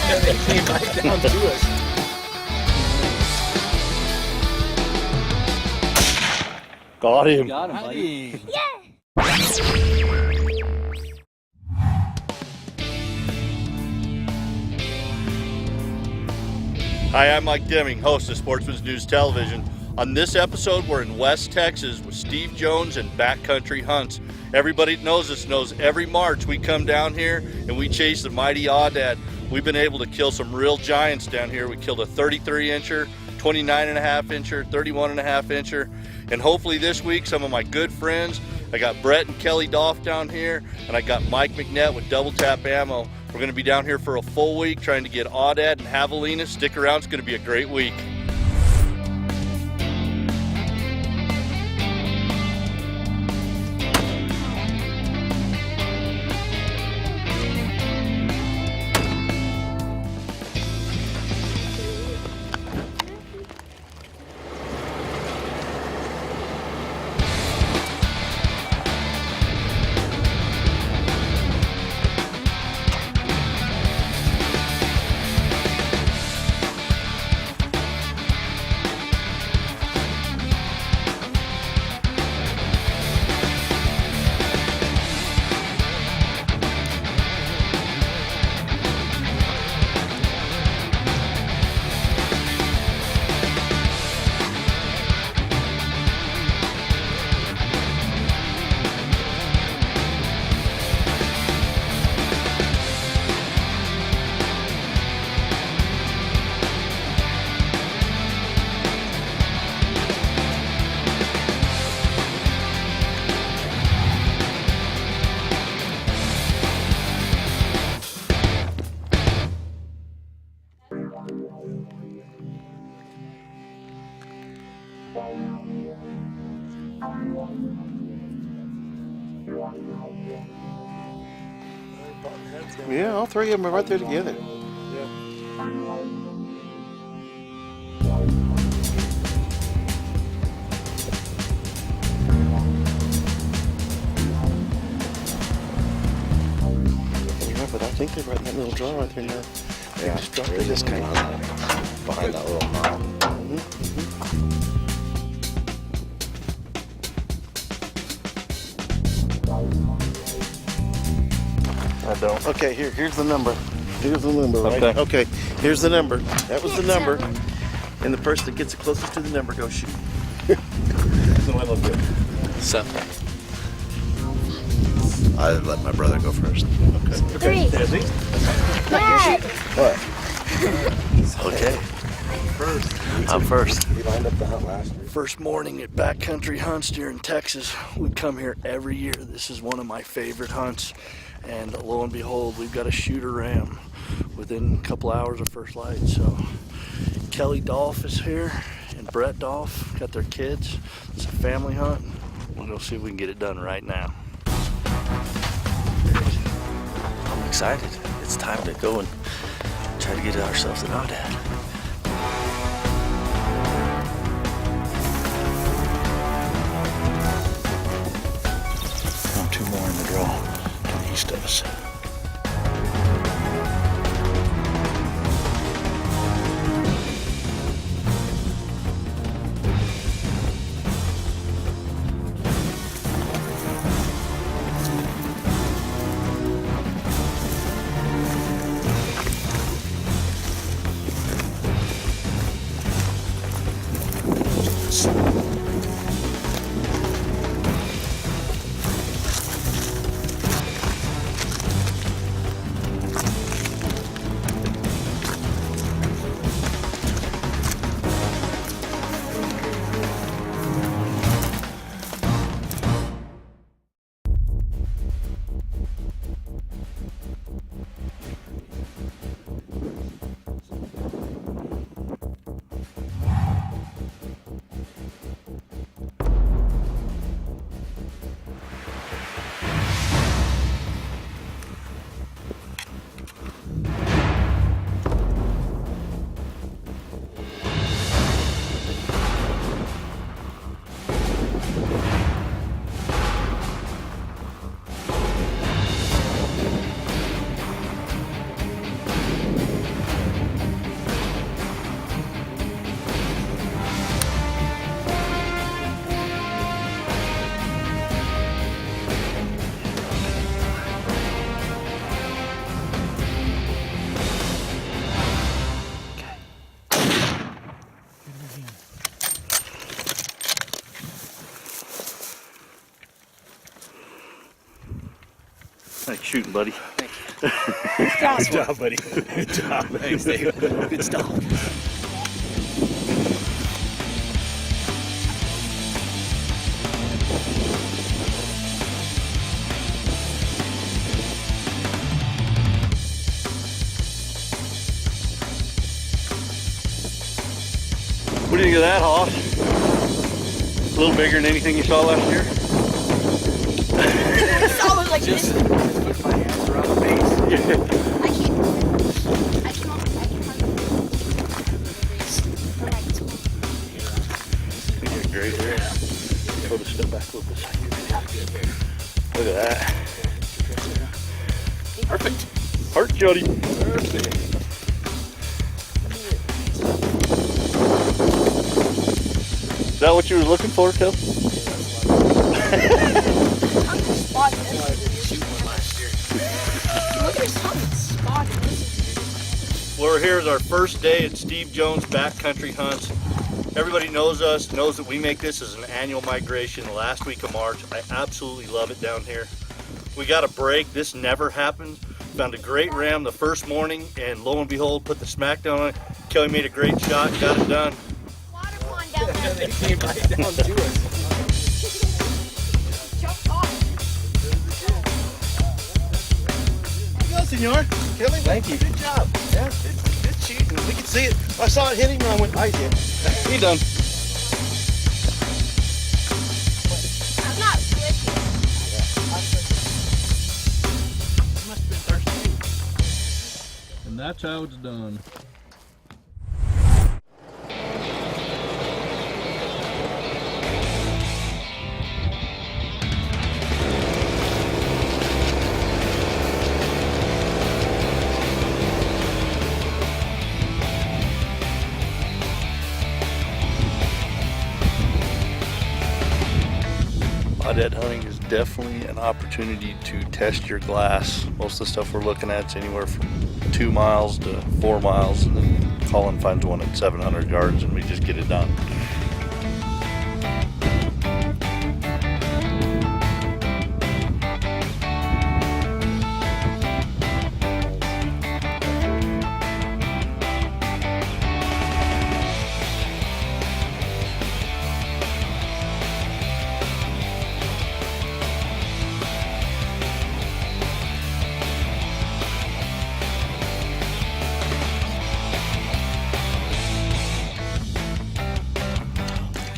And they came right down to us. Got him. Got him, buddy. Hi, I'm Mike Deming, host of Sportsman's News Television. On this episode, we're in West Texas with Steve Jones and Backcountry Hunts. Everybody that knows us knows every March we come down here and we chase the mighty Aoudad. We've been able to kill some real giants down here. We killed a 33-incher, 29.5-incher, 31.5-incher, and hopefully this week some of my good friends, I got Brett and Kelly Dolph down here, and I got Mike McNett with Double Tap Ammo. We're going to be down here for a full week trying to get Aoudad and Javelina. Stick around, it's going to be a great week. Yeah, all three of them are right there together. But I think they're right in that little draw right there now. Yeah, they just came out behind that little mound. I don't. Okay, here's the number. Here's the number, right? Okay, here's the number. That was the number. And the person that gets it closest to the number goes shoot. Doesn't look good. 7. I let my brother go first. Okay. Desi? Dad. What? Okay. First. I'm first. We lined up the hunt last year. First morning at Backcountry Hunts here in Texas. We come here every year. This is one of my favorite hunts. And lo and behold, we've got a shooter ram within a couple hours of first light. So Kelly Dolph is here and Brett Dolph got their kids. It's a family hunt. We'll go see if we can get it done right now. I'm excited. It's time to go and try to get ourselves an Aoudad. Two more in the draw to the east of us. Nice shooting, buddy. Good job, buddy. Good job. Thanks, Dave. Good stuff. What do you think of that, Hoss? A little bigger than anything you saw last year? I saw it like this. Just put my hands around the base. I can Yeah, great there. Hold a step back a little bit. Look at that. Perfect. Heart, Jody. Perfect. Is that what you were looking for, Kel? Well, we're here as our first day at Steve Jones Backcountry Hunts. Everybody knows us, knows that we make this as an annual migration the last week of March. I absolutely love it down here. We got a break. This never happens. Found a great ram the first morning, and lo and behold, put the smackdown on it. Kelly made a great shot, got it done. Water pond down there. They came right down to us. Jump off. There you go, senor. Kelly, Thank you. Good job. Yeah, good shooting. We can see it. I saw it hit him and I went, I did. He done. I'm not switching. Must have been thirsty. And that's how it's done. Aoudad hunting is definitely an opportunity to test your glass. Most of the stuff we're looking at is anywhere from 2 miles to 4 miles, and then Colin finds one at 700 yards and we just get it done.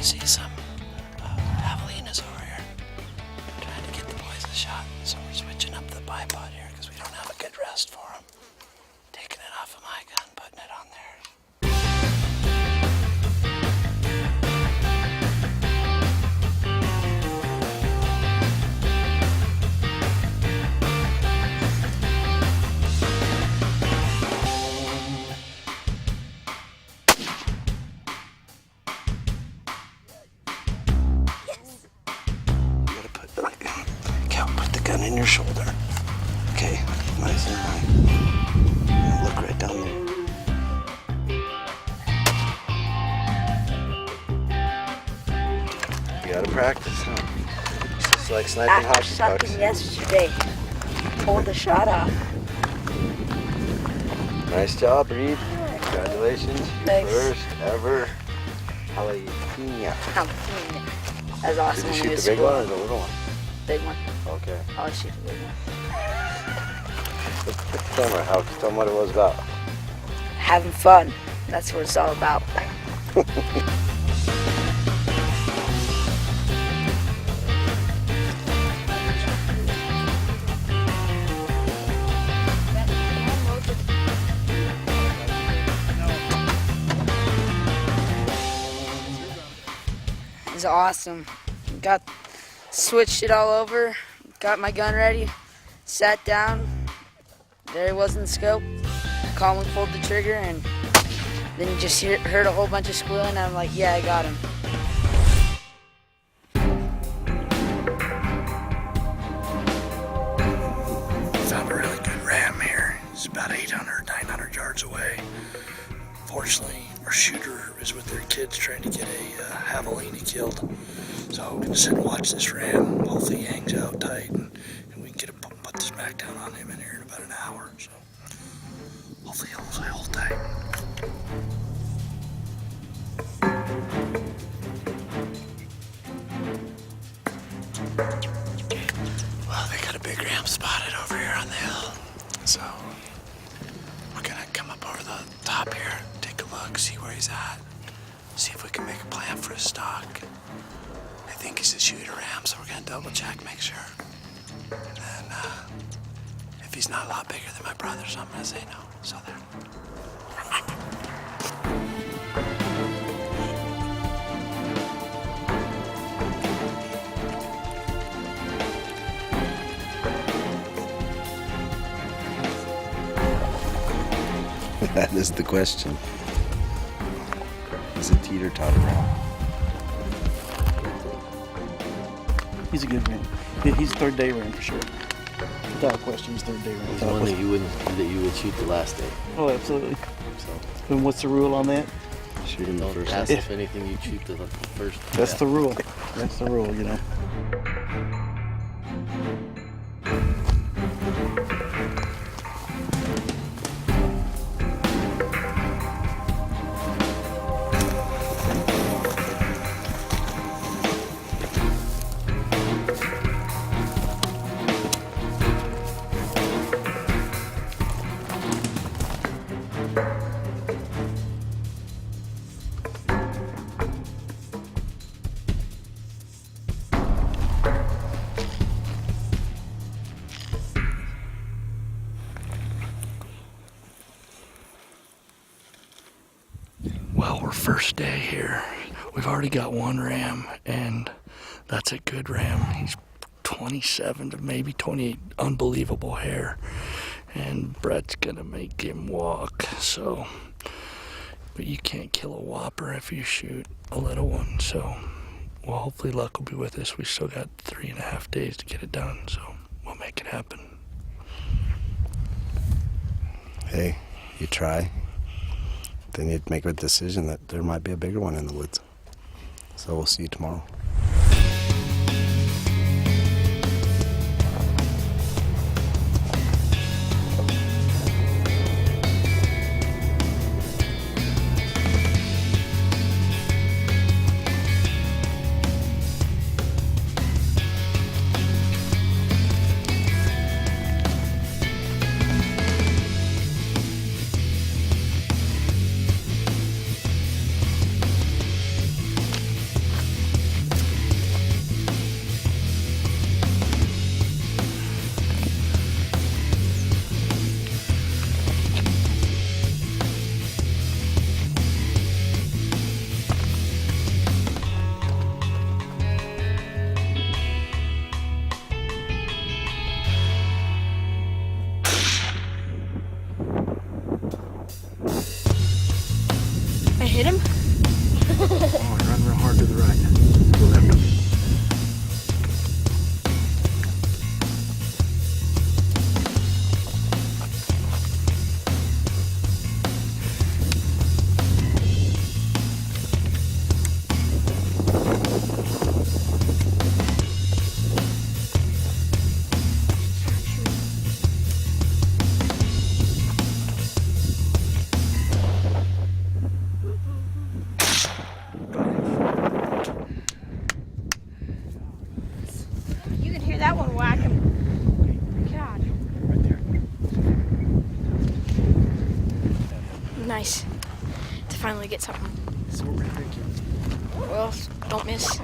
See some Javelinas over here. Trying to get the boys a shot, so we're switching up the bipod here because we don't have a good rest for them. Taking it off of my gun, putting it on theirs. You gotta put the gun in your shoulder. Okay, nice and high. And look right down there. You gotta practice, huh? It's just like sniping After hockey sucking pucks. yesterday, pulled the shot off. Nice job, Reed. Congratulations. Your Thanks. first ever Javelina. That was awesome. Did you when we shoot was the big school. one or the little one? Big one. Okay. I'll shoot the big one. Look at the camera, How? Tell them what it was about. Having fun. That's what it's all about. It was awesome. Switched it all over, got my gun ready, sat down, there he was in the scope. Colin pulled the trigger, and then you just heard a whole bunch of squealing, and I'm like, yeah, I got him. Found a really good ram here. It's about 800, 900 yards away. Fortunately, our shooter is with their kids trying to get a Javelina killed. So we're gonna sit and watch this ram. Hopefully he hangs out tight and we can get put this back down on him in here in about an hour. So hopefully he'll hold tight. Well, they got a big ram spotted over here on the hill. So we're gonna come up over the top here, take a look, see where he's at, see if we can make a plan for his stock. I think he's a shooter ram, so we're gonna double check, make sure. And then if he's not a lot bigger than my brothers, I'm gonna say no. So there. That is the question. He's a teeter-totter ram. He's a good ram. He's third day ram for sure. Without question, he's third day ram. He's one that you would shoot the last day. Oh, absolutely. So And what's the rule on that? Shoot him the first pass day. if anything, you shoot the first. That's the rule. That's the rule, you know. Well, we're first day here. We've already got one ram, and that's a good ram. He's 27 to maybe 28, unbelievable hair. And Brett's gonna make him walk, so. But you can't kill a whopper if you shoot a little one, so. Well, hopefully luck will be with us. We still got 3.5 days to get it done, so we'll make it happen. Hey, you try. Then you'd make a decision that there might be a bigger one in the woods. So we'll see you tomorrow. I hit him. Oh, run real hard to the right. Go left. You can hear that one whack him. God. Right there. Nice. To finally get something. So we're gonna break you. Well, don't miss.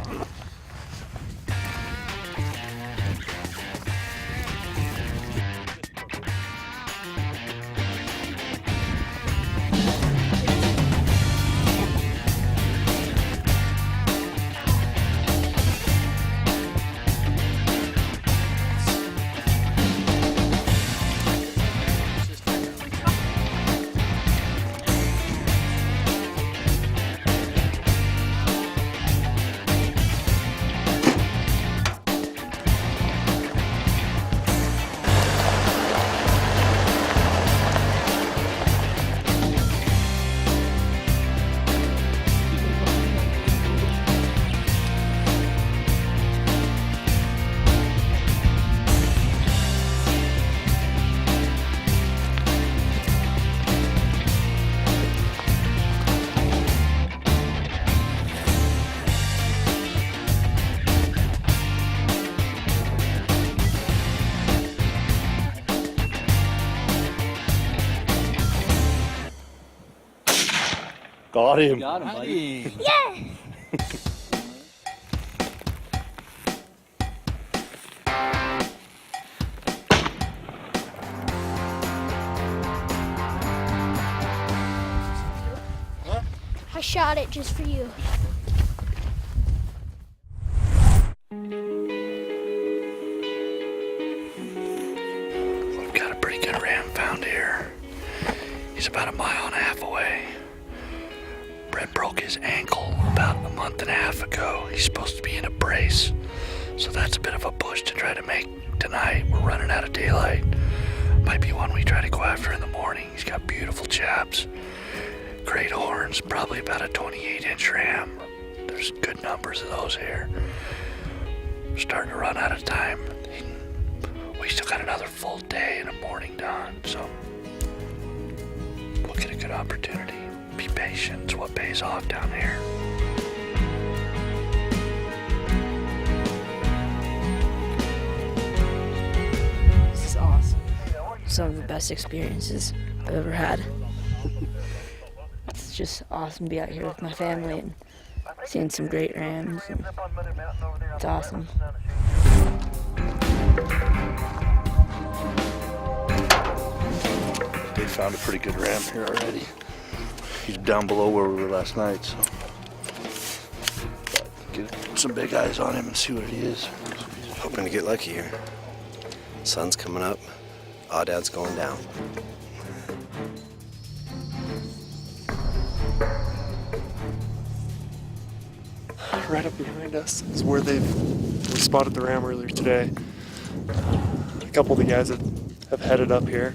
Got him. Got him, buddy. I shot it just for you. We've got a pretty good ram found here. He's about 1.5 miles away. Brett broke his ankle about 1.5 months ago. He's supposed to be in a brace, so that's a bit of a push to try to make tonight. We're running out of daylight. Might be one we try to go after in the morning. He's got beautiful chaps, great horns, probably about a 28-inch ram. There's good numbers of those here. We're starting to run out of time. We still got another full day and a morning dawn, so we'll get a good opportunity. Be patient, it's what pays off down here. This is awesome. Some of the best experiences I've ever had. It's just awesome to be out here with my family and seeing some great rams. And it's awesome. They found a pretty good ram here already. He's down below where we were last night, so get some big eyes on him and see what he is. Hoping to get lucky here. Sun's coming up. Aoudad's going down. Right up behind us is where we spotted the ram earlier today. A couple of the guys have headed up here,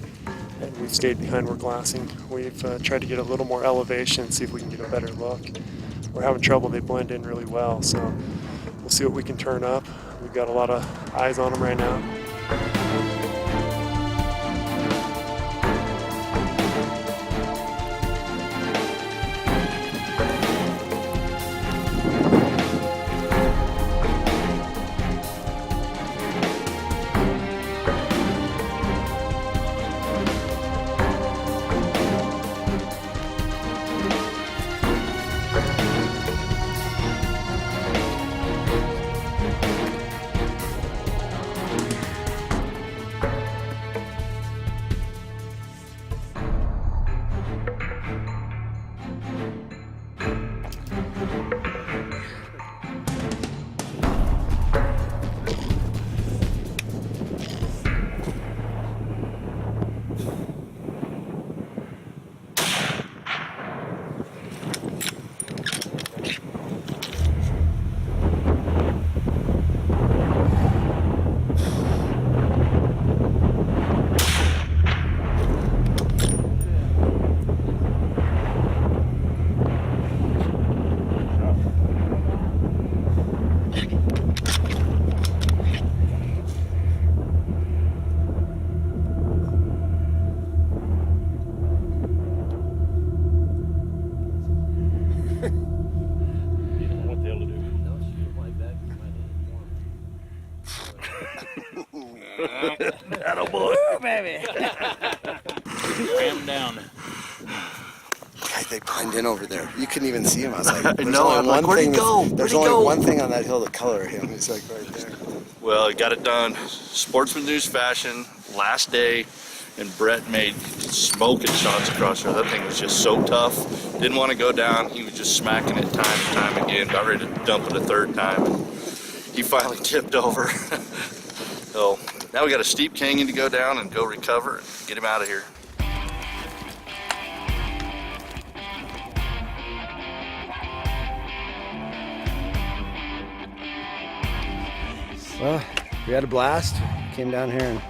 and we've stayed behind. We're glassing. We've tried to get a little more elevation, see if we can get a better look. We're having trouble. They blend in really well, so we'll see what we can turn up. We've got a lot of eyes on them right now. Attaboy. Baby. Ram down. They blend in over there. You couldn't even see him. I was like, there's No, I'm like, where'd he go? There's only one thing on that hill to color him. He's like right there. Well, got it done. Sportsman News fashion, last day, and Brett made smoking shots across there. That thing was just so tough. Didn't want to go down. He was just smacking it time and time again. Got ready to dump it a third time. And he finally tipped over. So now we got a steep canyon to go down and go recover and get him out of here. Well, we had a blast. Came down here and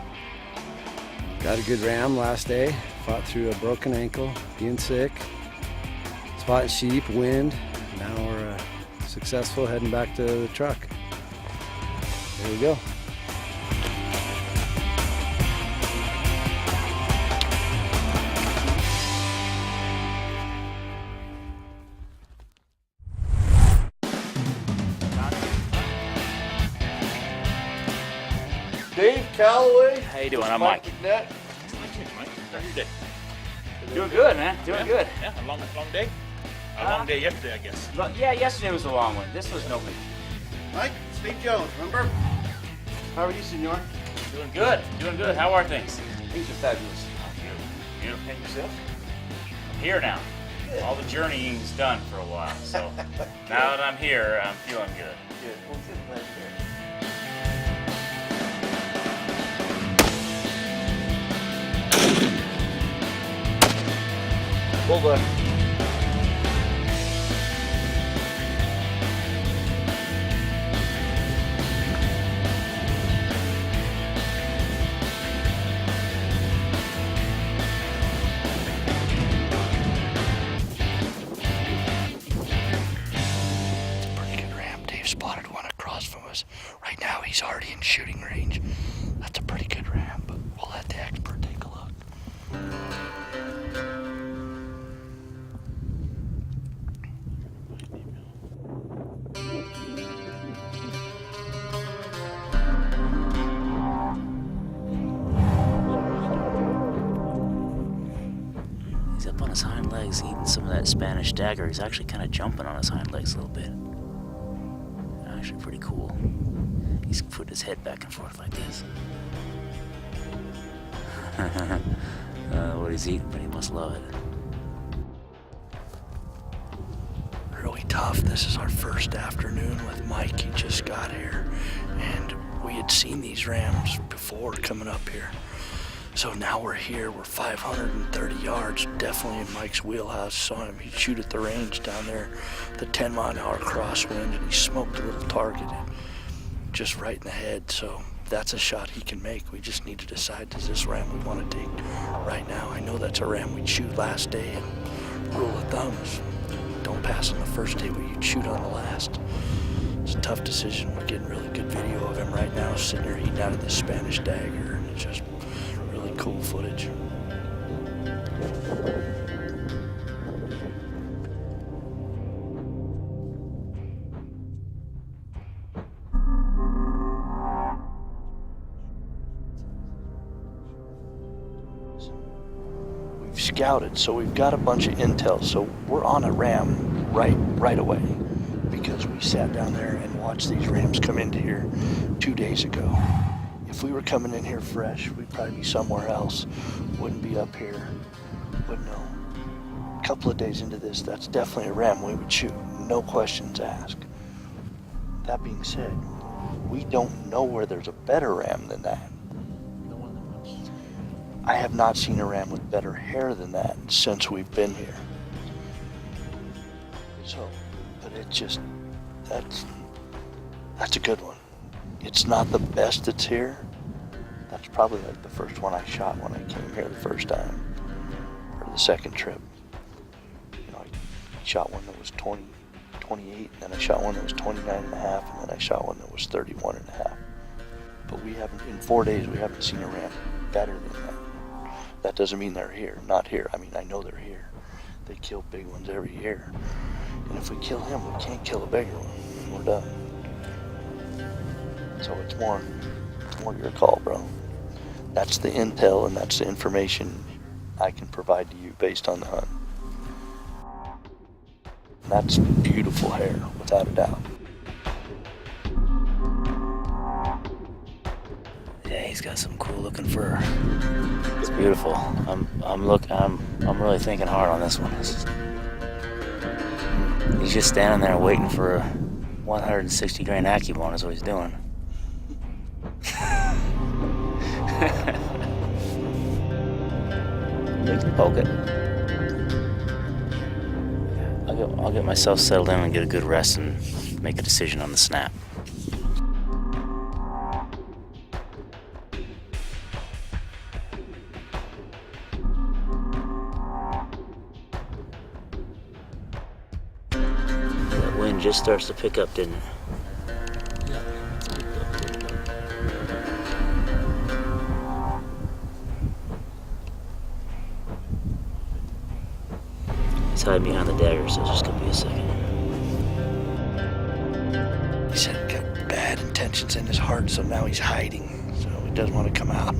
got a good ram last day. Fought through a broken ankle, being sick, spotting sheep, wind. Now we're successful heading back to the truck. There we go. Dave Calloway. How you doing? I'm Mike. McNett. How you doing, Mike? How's your day? Doing good, man. Doing good. Yeah, a long day. A long day yesterday, I guess. Well, yeah, yesterday was a long one. This was no big. Mike, Steve Jones, remember? How are you, senor? Doing good. Doing good. How are things? Things are fabulous. Beautiful. And yourself? I'm here now. All the journeying's done for a while, so now that I'm here, I'm feeling good. Good. Well, good. Glad you're here. Hold on. Spotted one across from us. Right now he's already in shooting range. That's a pretty good ram, but we'll let the expert take a look. He's up on his hind legs eating some of that Spanish dagger. He's actually kind of jumping on his hind legs a little bit. Actually pretty cool. He's putting his head back and forth like this. What he's eating, but he must love it. Really tough. This is our first afternoon with Mike. He just got here, and we had seen these rams before coming up here. So now we're here. We're 530 yards, definitely in Mike's wheelhouse. Saw him. He'd shoot at the range down there, the 10-mile-an-hour crosswind, and he smoked a little target just right in the head. So that's a shot he can make. We just need to decide, is this ram we want to take right now? I know that's a ram we'd shoot last day, and rule of thumb is don't pass on the first day, but you'd shoot on the last. It's a tough decision. We're getting really good video of him right now, sitting there eating out of this Spanish dagger, and it's just really cool footage. We've scouted, so we've got a bunch of intel, so we're on a ram right away, because we sat down there and watched these rams come into here 2 days ago. If we were coming in here fresh, we'd probably be somewhere else. Wouldn't be up here. Wouldn't know. A couple of days into this, that's definitely a ram we would shoot. No questions asked. That being said, we don't know where there's a better ram than that. I have not seen a ram with better hair than that since we've been here. So, but it just, that's a good one. It's not the best that's here. That's probably like the first one I shot when I came here the first time, or the second trip. You know, I shot one that was 20, 28, and then I shot one that was 29 and a half, and then I shot one that was 31 and a half. But we haven't, in 4 days, we haven't seen a ram better than that. That doesn't mean they're here, not here. I mean, I know they're here. They kill big ones every year. And if we kill him, we can't kill a bigger one. We're done. So it's more your call, bro. That's the intel and that's the information I can provide to you based on the hunt. That's beautiful hair, without a doubt. Yeah, he's got some cool looking fur. It's beautiful. I'm really thinking hard on this one. He's just standing there waiting for a 160 grain AccuBone is what he's doing. We can poke it. I'll get myself settled in and get a good rest and make a decision on the snap. That wind just starts to pick up, didn't it? He's hiding behind the dagger, so just give me a second. He said he got bad intentions in his heart, so now he's hiding. So he doesn't want to come out.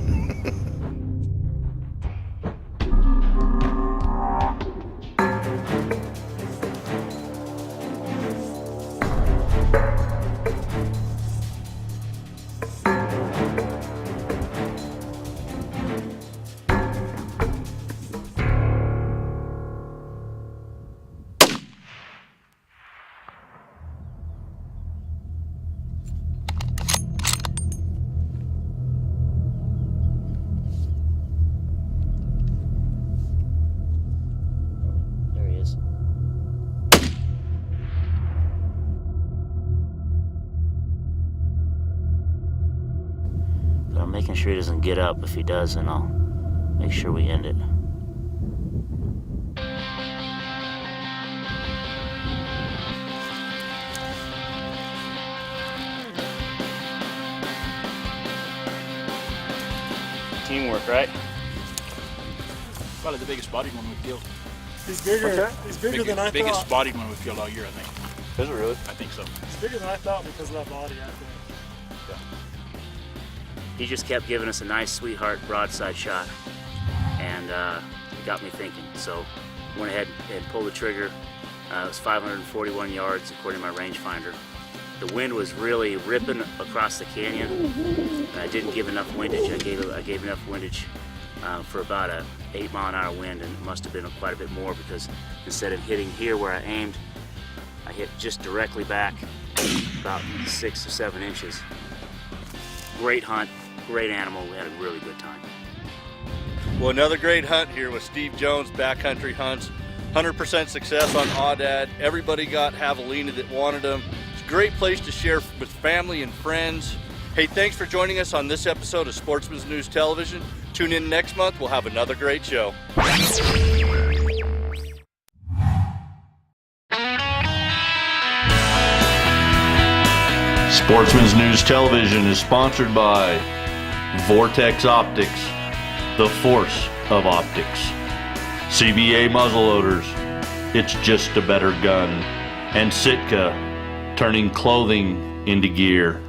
But I'm making sure he doesn't get up. If he does, then I'll make sure we end it. Teamwork, right? Probably the biggest spotted one we've killed. He's bigger. He's bigger than I Biggest thought. spotted one we've killed all year, I think. Is it really? I think so. He's bigger than I thought because of that body, I think. He just kept giving us a nice sweetheart broadside shot, and it got me thinking. So went ahead and pulled the trigger. It was 541 yards according to my rangefinder. The wind was really ripping across the canyon, and I didn't give enough windage. I gave enough windage for about a 8-mile-an-hour wind, and it must have been quite a bit more because instead of hitting here where I aimed, I hit just directly back about 6 or 7 inches. Great hunt, great animal. We had a really good time. Well, another great hunt here with Steve Jones, Backcountry Hunts. 100% success on Aoudad. Everybody got Javelina that wanted them. It's a great place to share with family and friends. Hey, thanks for joining us on this episode of Sportsman's News Television. Tune in next month. We'll have another great show. Sportsman's News Television is sponsored by Vortex Optics, the force of optics. CBA muzzleloaders, it's just a better gun. And Sitka, turning clothing into gear.